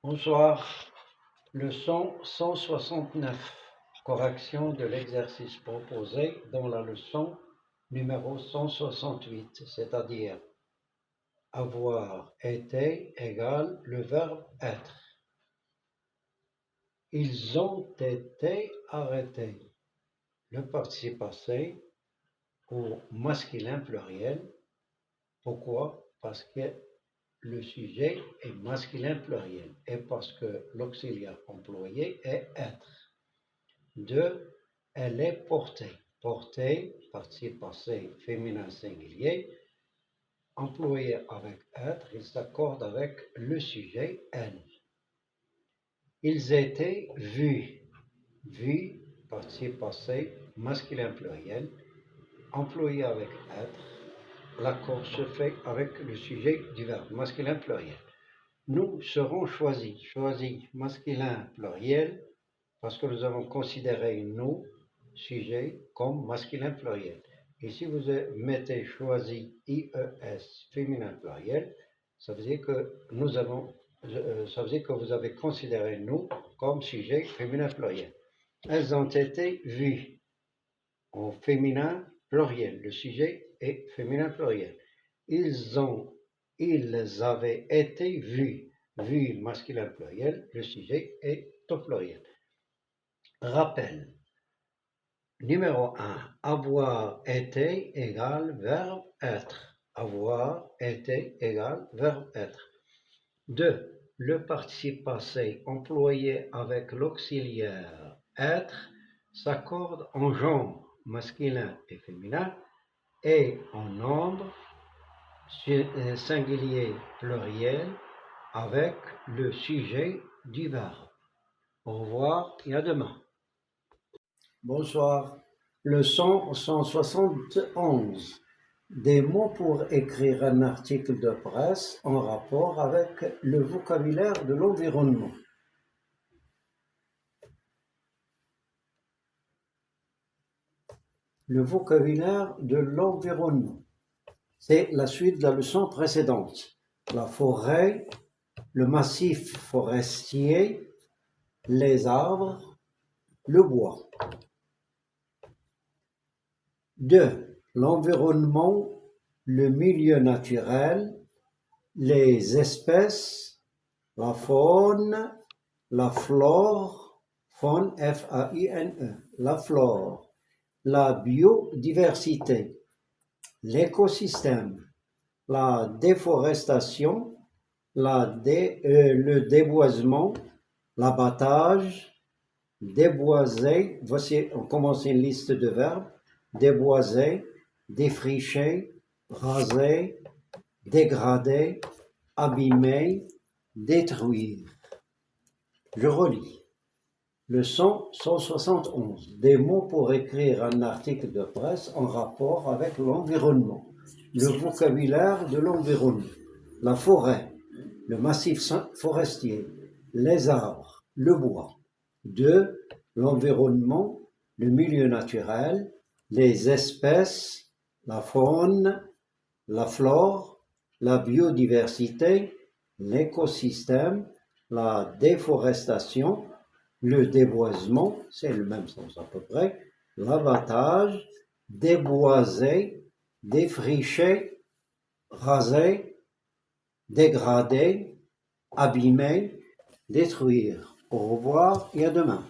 Bonsoir. Leçon 169. Correction de l'exercice proposé dans la leçon numéro 168, c'est-à-dire avoir été égale le verbe être. Ils ont été arrêtés. Le participe passé au masculin pluriel. Pourquoi? Parce que le sujet est masculin pluriel et parce que l'auxiliaire employé est être. 2. Elle est portée. Portée, participe passé féminin singulier, employé avec être, il s'accorde avec le sujet elle. Ils étaient vus. Vus, participe passé masculin pluriel, employé avec être. L'accord se fait avec le sujet du verbe masculin pluriel. Nous serons choisis. Choisis masculin pluriel parce que nous avons considéré nous, sujet, comme masculin pluriel. Et si vous mettez choisi IES féminin pluriel, ça veut dire que vous avez considéré nous comme sujet féminin pluriel. Elles ont été vues en féminin pluriel. Le sujet est féminin pluriel. Ils avaient été vus. Vus masculin pluriel, le sujet est au pluriel. Rappel. Numéro 1. Avoir été égale verbe être. Avoir été égale verbe être. 2. Le participe passé employé avec l'auxiliaire être s'accorde en genre masculin et féminin et en nombre singulier pluriel avec le sujet du verbe. Au revoir et à demain. Bonsoir. Leçon 171. Des mots pour écrire un article de presse en rapport avec le vocabulaire de l'environnement. Le vocabulaire de l'environnement. C'est la suite de la leçon précédente. La forêt, le massif forestier, les arbres, le bois. 2. L'environnement, le milieu naturel, les espèces, la faune, la flore, faune F-A-I-N-E, la flore, la biodiversité, l'écosystème, la déforestation, le déboisement, l'abattage, déboiser, voici, on commence une liste de verbes, déboiser, défricher, raser, dégrader, abîmer, détruire. Je relis. Leçon 171. Des mots pour écrire un article de presse en rapport avec l'environnement. Le vocabulaire de l'environnement. La forêt, le massif forestier, les arbres, le bois. 2. L'environnement, le milieu naturel, les espèces, la faune, la flore, la biodiversité, l'écosystème, la déforestation, le déboisement, c'est le même sens à peu près, l'abattage, déboiser, défricher, raser, dégrader, abîmer, détruire. Au revoir et à demain.